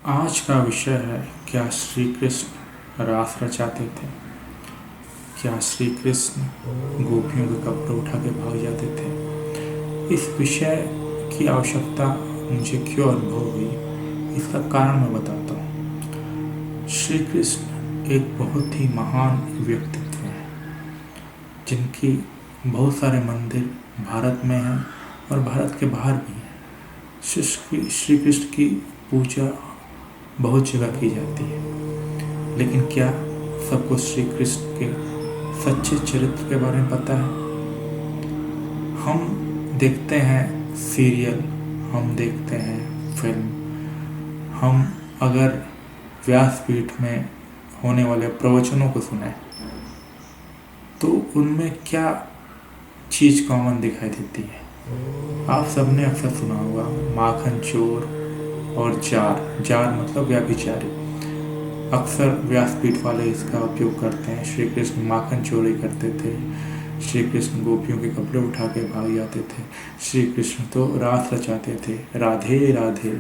आज का विषय है, क्या श्री कृष्ण रास रचाते थे? क्या श्री कृष्ण गोपियों के कपड़े उठा के भाग जाते थे? इस विषय की आवश्यकता मुझे क्यों अनुभव हुई, इसका कारण मैं बताता हूँ। श्री कृष्ण एक बहुत ही महान व्यक्तित्व है, जिनकी बहुत सारे मंदिर भारत में हैं और भारत के बाहर भी हैं। श्री कृष्ण की पूजा बहुत जगह की जाती है, लेकिन क्या सबको श्री कृष्ण के सच्चे चरित्र के बारे में पता है? हम देखते हैं सीरियल, हम देखते हैं फिल्म, हम अगर व्यासपीठ में होने वाले प्रवचनों को सुने तो उनमें क्या चीज़ कॉमन दिखाई देती है? आप सबने अक्सर सुना होगा माखन चोर और जार मतलब व्याभिचारी। अक्सर व्यासपीठ वाले इसका उपयोग करते हैं। श्री कृष्ण माखन चोरी करते थे, श्री कृष्ण गोपियों के कपड़े उठा के भाग जाते थे, श्री कृष्ण तो रास रचाते थे, राधे राधे,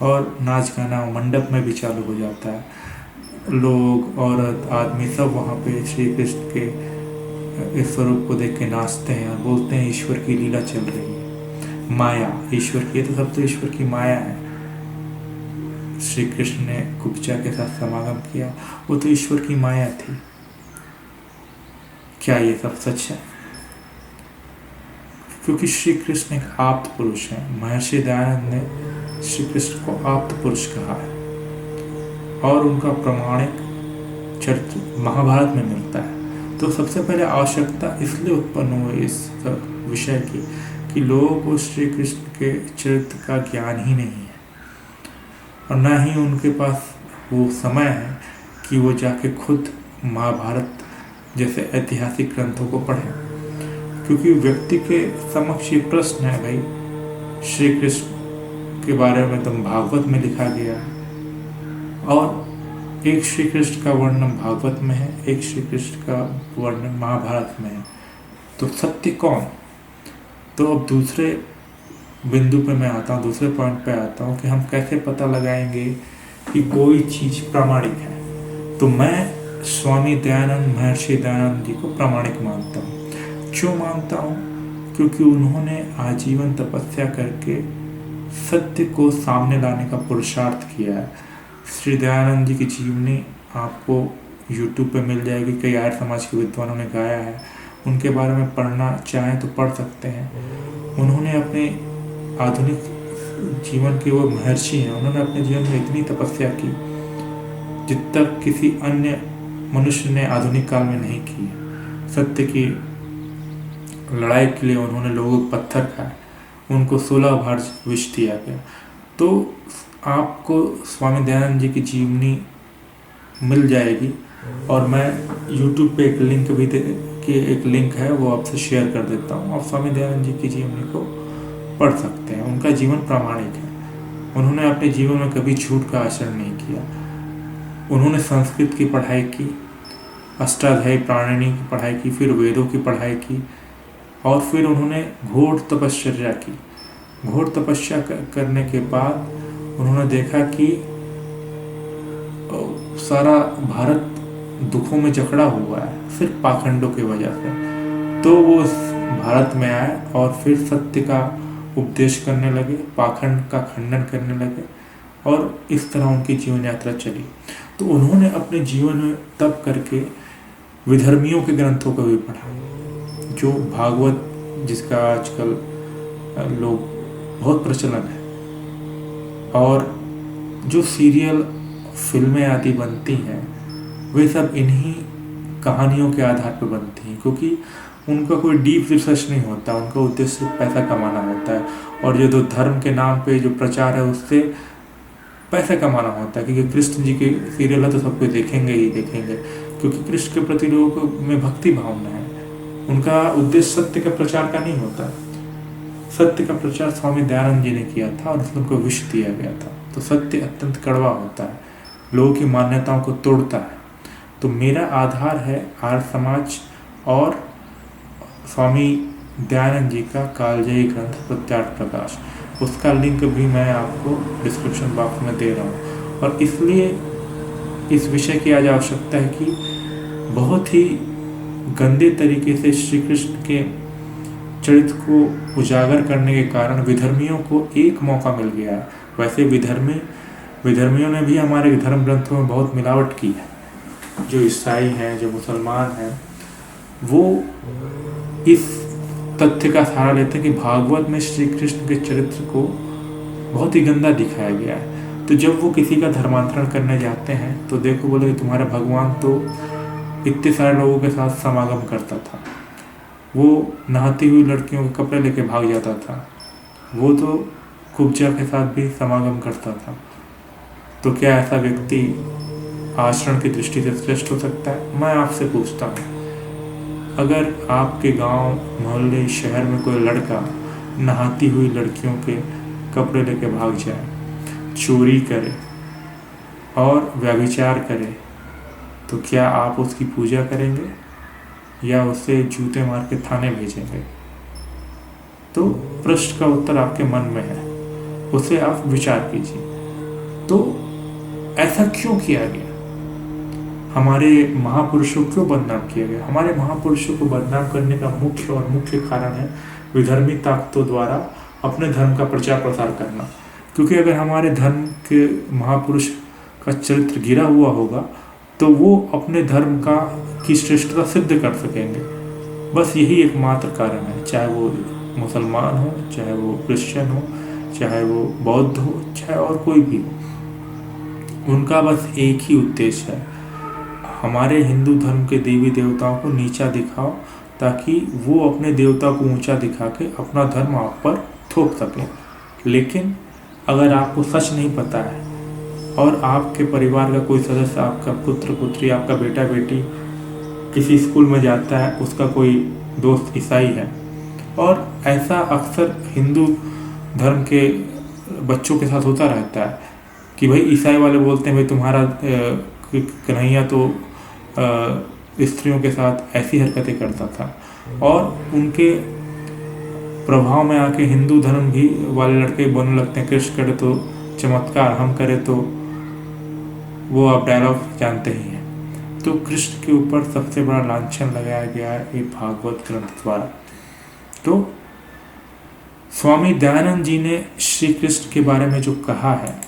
और नाच गाना मंडप में भी चालू हो जाता है। लोग, औरत, आदमी सब वहाँ पे श्री कृष्ण के इस स्वरूप को देख के नाचते हैं और बोलते हैं ईश्वर की लीला चल रही है। माया ईश्वर की, तो सब तो ईश्वर की माया है। श्री कृष्ण ने कुब्जा के साथ समागम किया, वो तो ईश्वर की माया थी। क्या ये सब सच है? क्योंकि श्री कृष्ण एक आप्त पुरुष है। महर्षि दयानंद ने श्री कृष्ण को आप्त पुरुष कहा है और उनका प्रमाणिक चरित्र महाभारत में मिलता है। तो सबसे पहले आवश्यकता इसलिए उत्पन्न हुई इस विषय की कि लोगों को श्री कृष्ण के चरित्र का ज्ञान ही नहीं है, और ना ही उनके पास वो समय है कि वो जाके खुद महाभारत जैसे ऐतिहासिक ग्रंथों को पढ़ें। क्योंकि व्यक्ति के समक्ष ये प्रश्न है, भाई श्री कृष्ण के बारे में तो भागवत में लिखा गया है, और एक श्री कृष्ण का वर्णन भागवत में है, एक श्री कृष्ण का वर्णन महाभारत में है, तो सत्य कौन? तो अब दूसरे बिंदु पे मैं आता हूँ, दूसरे पॉइंट पे आता हूँ कि हम कैसे पता लगाएंगे कि कोई चीज़ प्रामाणिक है। तो मैं स्वामी दयानंद, महर्षि दयानंद जी को प्रामाणिक मानता हूँ। क्यों मानता हूँ? क्योंकि उन्होंने आजीवन तपस्या करके सत्य को सामने लाने का पुरुषार्थ किया है। श्री दयानंद जी की जीवनी आपको यूट्यूब पे मिल जाएगी, कई आर्य समाज के विद्वानों ने गाया है, उनके बारे में पढ़ना चाहें तो पढ़ सकते हैं। उन्होंने अपने आधुनिक जीवन के, वो महर्षि हैं, उन्होंने अपने जीवन में इतनी तपस्या की जितना किसी अन्य मनुष्य ने आधुनिक काल में नहीं की। सत्य की लड़ाई के लिए उन्होंने लोगों को पत्थर खाए, उनको 16 बार विष दिया गया। तो आपको स्वामी दयानंद जी की जीवनी मिल जाएगी, और मैं यूट्यूब पे एक लिंक भी एक लिंक है, वो आपसे शेयर कर देता हूँ। आप स्वामी दयानंद जी की जीवनी को पढ़ सकते हैं। उनका जीवन प्रामाणिक है। उन्होंने अपने जीवन में कभी झूठ का आचरण नहीं किया। उन्होंने संस्कृत की पढ़ाई की, अष्टाध्यायी प्राणिनी की पढ़ाई की, फिर वेदों की पढ़ाई की, और फिर उन्होंने घोर तपश्चर्या की। घोर तपस्या करने के बाद उन्होंने देखा कि सारा भारत दुखों में जकड़ा हुआ है, सिर्फ पाखंडों की वजह से। तो वो भारत में आए और फिर सत्य का उपदेश करने लगे, पाखंड का खंडन करने लगे, और इस तरह उनकी जीवन यात्रा चली। तो उन्होंने अपने जीवन में तप करके विधर्मियों के ग्रंथों को भी पढ़ा, जो भागवत जिसका आजकल लोग बहुत प्रचलन है, और जो सीरियल फिल्में आदि बनती हैं वे सब इन्हीं कहानियों के आधार पर बनती हैं, क्योंकि उनका कोई डीप रिसर्च नहीं होता, उनका उद्देश्य पैसा कमाना होता है। और जो धर्म के नाम पे जो प्रचार है उससे पैसा कमाना होता है, क्योंकि कृष्ण जी के सीरियल है तो सब कोई देखेंगे ही देखेंगे, क्योंकि कृष्ण के प्रति लोगों में भक्ति भावना है। उनका उद्देश्य सत्य के प्रचार का नहीं होता। सत्य का प्रचार स्वामी दयानंद जी ने किया था और उसमें उनको विष दिया गया था। तो सत्य अत्यंत कड़वा होता है, लोगों की मान्यताओं को तोड़ता है। तो मेरा आधार है आर्य समाज और स्वामी दयानंद जी का कालजयी ग्रंथ प्रत्यार्थ प्रकाश। उसका लिंक भी मैं आपको डिस्क्रिप्शन बॉक्स में दे रहा हूँ। और इसलिए इस विषय की आज आवश्यकता है कि बहुत ही गंदे तरीके से श्री कृष्ण के चरित्र को उजागर करने के कारण विधर्मियों को एक मौका मिल गया है। वैसे विधर्मियों ने भी हमारे धर्म ग्रंथों में बहुत मिलावट की है। जो ईसाई हैं, जो मुसलमान हैं, वो इस तथ्य का सहारा लेते हैं कि भागवत में श्री कृष्ण के चरित्र को बहुत ही गंदा दिखाया गया है। तो जब वो किसी का धर्मांतरण करने जाते हैं तो देखो, बोले तुम्हारा भगवान तो इतने सारे लोगों के साथ समागम करता था, वो नहाती हुई लड़कियों के कपड़े लेके भाग जाता था, वो तो कुब्जा के साथ भी समागम करता था। तो क्या ऐसा व्यक्ति आचरण की दृष्टि से श्रेष्ठ हो सकता है? मैं आपसे पूछता हूँ, अगर आपके गांव, मोहल्ले, शहर में कोई लड़का नहाती हुई लड़कियों के कपड़े लेके भाग जाए, चोरी करे और व्यभिचार करे, तो क्या आप उसकी पूजा करेंगे या उसे जूते मार के थाने भेजेंगे? तो प्रश्न का उत्तर आपके मन में है, उसे आप विचार कीजिए। तो ऐसा क्यों किया गया? हमारे महापुरुषों क्यों बदनाम किया गया? हमारे महापुरुषों को बदनाम करने का मुख्य कारण है विधर्मी ताकतों द्वारा अपने धर्म का प्रचार प्रसार करना। क्योंकि अगर हमारे धर्म के महापुरुष का चरित्र गिरा हुआ होगा तो वो अपने धर्म की श्रेष्ठता सिद्ध कर सकेंगे। बस यही एकमात्र कारण है। चाहे वो मुसलमान हो, चाहे वो क्रिश्चियन हो, चाहे वो बौद्ध हो, चाहे और कोई भी हो, उनका बस एक ही उद्देश्य है, हमारे हिंदू धर्म के देवी देवताओं को नीचा दिखाओ ताकि वो अपने देवता को ऊंचा दिखा के अपना धर्म आप पर थोप सकें। लेकिन अगर आपको सच नहीं पता है और आपके परिवार का कोई सदस्य, आपका पुत्र पुत्री, आपका बेटा बेटी किसी स्कूल में जाता है, उसका कोई दोस्त ईसाई है, और ऐसा अक्सर हिंदू धर्म के बच्चों के साथ होता रहता है कि भाई ईसाई वाले बोलते हैं भाई तुम्हारा कन्हैया तो स्त्रियों के साथ ऐसी हरकतें करता था, और उनके प्रभाव में आके हिंदू धर्म भी वाले लड़के बोलने लगते हैं कृष्ण करे तो चमत्कार, हम करे तो वो आप डायलॉग जानते ही हैं। तो कृष्ण के ऊपर सबसे बड़ा लांछन लगाया गया है ये भागवत ग्रंथ द्वारा। तो स्वामी दयानंद जी ने श्री कृष्ण के बारे में जो कहा है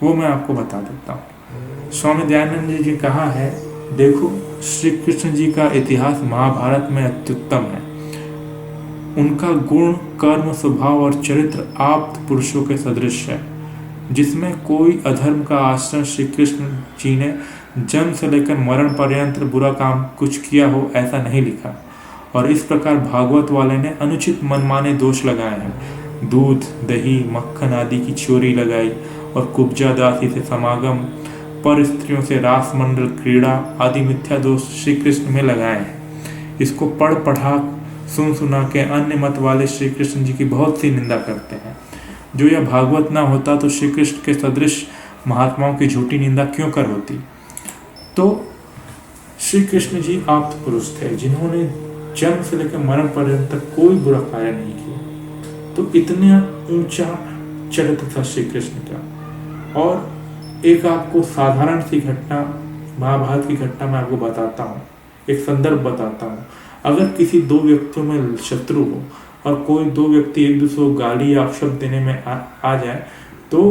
वो मैं आपको बता देता हूँ। स्वामी दयानंद जी कहा है, देखो श्री कृष्ण जी का इतिहास महाभारत में अत्युत्तम है। उनका गुण, कर्म, स्वभाव और चरित्र आप्त पुरुषों के सदृश है, जिसमें कोई अधर्म का आचरण श्री कृष्ण जी ने जन्म से लेकर मरण पर्यंत बुरा काम कुछ किया हो ऐसा नहीं लिखा। और इस प्रकार भागवत वाले ने अनुचित मनमाने दोष लगाए हैं। दूध, दही, मक्खन आदि की चोरी लगाई और कुब्जा दासी से समागम, पर स्त्रियों से रास मंडल क्रीड़ा आदि मिथ्या दोष श्री कृष्ण में लगाए हैं। इसको पढ़ पढ़ा सुना के अन्य मत वाले श्री कृष्ण जी की बहुत सी निंदा करते हैं। जो यह भागवत ना होता तो श्री कृष्ण के सदृश महात्माओं की झूठी निंदा क्यों कर होती। तो श्री कृष्ण जी आप्त पुरुष थे जिन्होंने जन्म से लेकर मरण पर्यंत तक कोई बुरा कार्य नहीं किया। तो इतना ऊंचा चरित्र था श्री कृष्ण का। और एक आपको साधारण सी घटना, महाभारत की घटना मैं आपको बताता हूँ, एक संदर्भ बताता हूँ। अगर किसी दो व्यक्तियों में शत्रु हो और कोई दो व्यक्ति एक दूसरे को गाली या अपशब्द देने में आ जाए, तो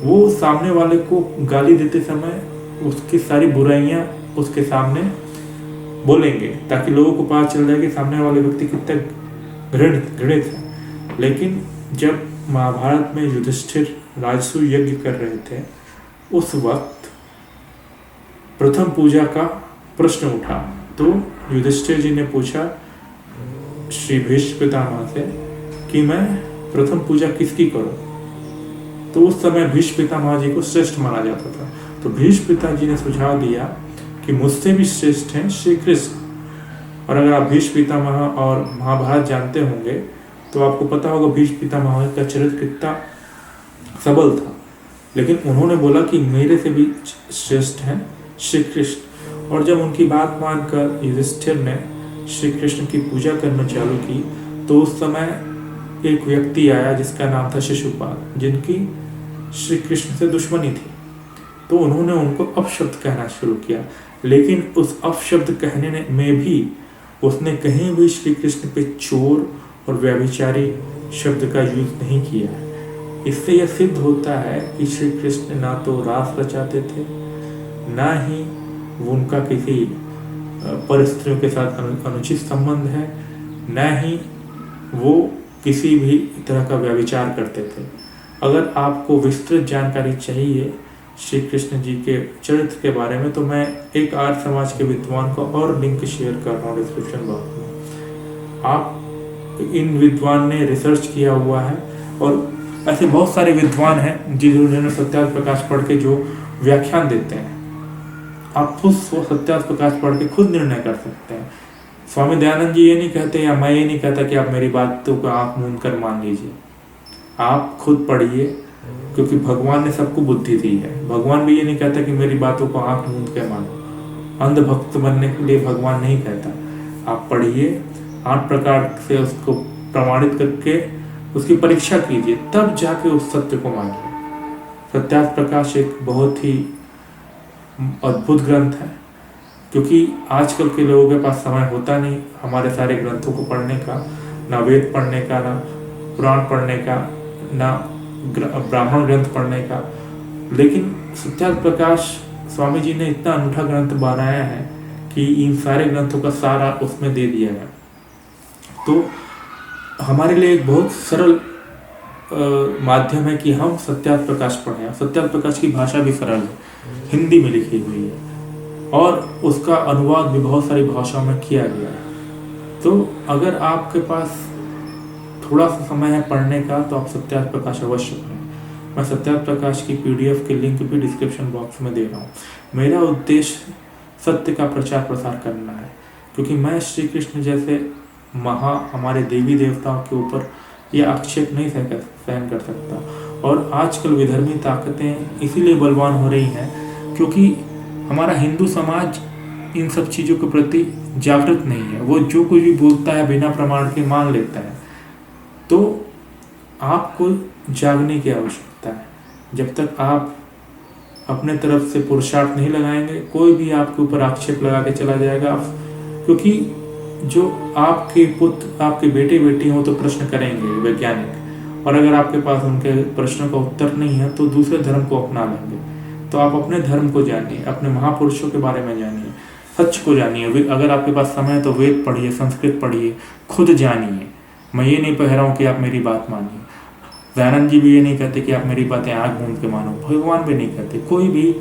वो सामने वाले को गाली देते समय उसकी सारी बुराइयां उसके सामने बोलेंगे ताकि लोगों को पता चल जाए कि सामने वाले व्यक्ति कितना घृणित है। लेकिन जब महाभारत में युधिष्ठिर राजसूय यज्ञ कर रहे थे, उस वक्त प्रथम पूजा का प्रश्न उठा। तो युधिष्ठिर जी ने पूछा श्री भीष्म पितामह से कि मैं प्रथम पूजा किसकी करूं। तो उस समय भीष्म पितामह जी को श्रेष्ठ माना जाता था। तो भीष्म पिताजी ने सुझाव दिया कि मुझसे भी श्रेष्ठ हैं श्री कृष्ण। और अगर आप भीष्म पितामह और महाभारत जानते होंगे तो आपको पता होगा भीष्म पितामह का चरित्र कितना सबल था, लेकिन उन्होंने बोला कि मेरे से भी श्रेष्ठ हैं श्री कृष्ण। और जब उनकी बात मानकर युधिष्ठिर ने श्री कृष्ण की पूजा करना चालू की, तो उस समय एक व्यक्ति आया जिसका नाम था शिशुपाल, जिनकी श्री कृष्ण से दुश्मनी थी। तो उन्होंने उनको अपशब्द कहना शुरू किया, लेकिन उस अपशब्द कहने में भी उसने कहीं भी श्री कृष्ण पे चोर और व्यभिचारी शब्द का यूज नहीं किया है। इससे यह सिद्ध होता है कि श्री कृष्ण ना तो रास रचाते थे, ना ही वो उनका किसी परिस्त्रियों के साथ अनुचित संबंध है, ना ही वो किसी भी तरह का व्यभिचार करते थे। अगर आपको विस्तृत जानकारी चाहिए श्री कृष्ण जी के चरित्र के बारे में, तो मैं एक आर्य समाज के विद्वान का और लिंक शेयर कर रहा हूँ डिस्क्रिप्शन बॉक्स में। आप इन विद्वान ने रिसर्च किया हुआ है, और ऐसे बहुत सारे विद्वान हैं जिन्होंने सत्यार्थ प्रकाश पढ़ के जो व्याख्यान देते हैं। आप खुद सत्यार्थ प्रकाश पढ़ के खुद निर्णय कर सकते हैं। स्वामी दयानंद जी ये नहीं कहते, या मैं ये नहीं कहता कि आप मेरी बातों को आंख मूंद कर मान लीजिए। आप खुद पढ़िए, क्योंकि भगवान ने सबको बुद्धि दी है। भगवान भी ये नहीं कहता कि मेरी बातों को आंख मूंद के मानो। अंधभक्त बनने के लिए भगवान नहीं कहता। आप पढ़िए, 8 प्रकार से उसको प्रमाणित करके उसकी परीक्षा कीजिए, तब जाके उस सत्य को मानिए। सत्यार्थ प्रकाश एक बहुत ही अद्भुत ग्रंथ है, क्योंकि आजकल के लोगों के पास समय होता नहीं हमारे सारे ग्रंथों को पढ़ने का, ना वेद पढ़ने का, ना पुराण पढ़ने का, ना ब्राह्मण ग्रंथ पढ़ने का। लेकिन सत्यार्थ प्रकाश स्वामी जी ने इतना अनूठा ग्रंथ बनाया है कि इन सारे ग्रंथों का सारा उसमें दे दिया है। तो हमारे लिए एक बहुत सरल माध्यम है कि हम सत्यार्थ प्रकाश पढ़ें। सत्यार्थ प्रकाश की भाषा भी सरल है, हिंदी में लिखी हुई है, और उसका अनुवाद भी बहुत सारी भाषाओं में किया गया है। तो अगर आपके पास थोड़ा सा समय है पढ़ने का, तो आप सत्यार्थ प्रकाश अवश्य पढ़ें। मैं सत्यार्थ प्रकाश की PDF के लिंक भी डिस्क्रिप्शन बॉक्स में दे रहा हूँ। मेरा उद्देश्य सत्य का प्रचार प्रसार करना है, क्योंकि मैं श्री कृष्ण जैसे हमारे देवी देवताओं के ऊपर यह आक्षेप नहीं सहन कर सकता। और आजकल विधर्मी ताकतें इसीलिए बलवान हो रही हैं क्योंकि हमारा हिंदू समाज इन सब चीज़ों के प्रति जागृत नहीं है। वो जो कुछ भी बोलता है बिना प्रमाण के मान लेता है। तो आपको जागने की आवश्यकता है। जब तक आप अपने तरफ से पुरुषार्थ नहीं लगाएंगे, कोई भी आपके ऊपर आक्षेप लगा के चला जाएगा। क्योंकि जो आपके पुत्र, आपके बेटे बेटी हो तो प्रश्न करेंगे वैज्ञानिक, और अगर आपके पास उनके प्रश्नों का उत्तर नहीं है तो दूसरे धर्म को अपना लेंगे। तो आप अपने धर्म को जानिए, अपने महापुरुषों के बारे में जानिए, सच को जानिए। अगर आपके पास समय है तो वेद पढ़िए, संस्कृत पढ़िए, खुद जानिए। मैं ये नहीं कह रहा हूँ कि आप मेरी बात मानिए। दयानंद जी भी ये नहीं कहते कि आप मेरी बातें आँख मूंद के मानो। भगवान भी नहीं कहते। कोई भी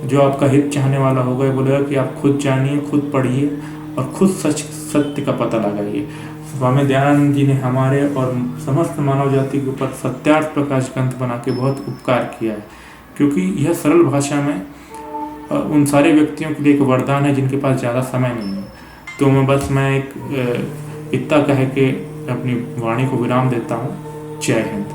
जो आपका हित चाहने वाला होगा ये बोलेगा कि आप खुद जानिए, खुद पढ़िए और खुद सत्य का पता लगाइए। स्वामी दयानंद जी ने हमारे और समस्त मानव जाति के ऊपर सत्यार्थ प्रकाश ग्रंथ बना के बहुत उपकार किया है, क्योंकि यह सरल भाषा में उन सारे व्यक्तियों के लिए एक वरदान है जिनके पास ज़्यादा समय नहीं है। तो मैं एक इतना कह के अपनी वाणी को विराम देता हूँ। जय हिंद।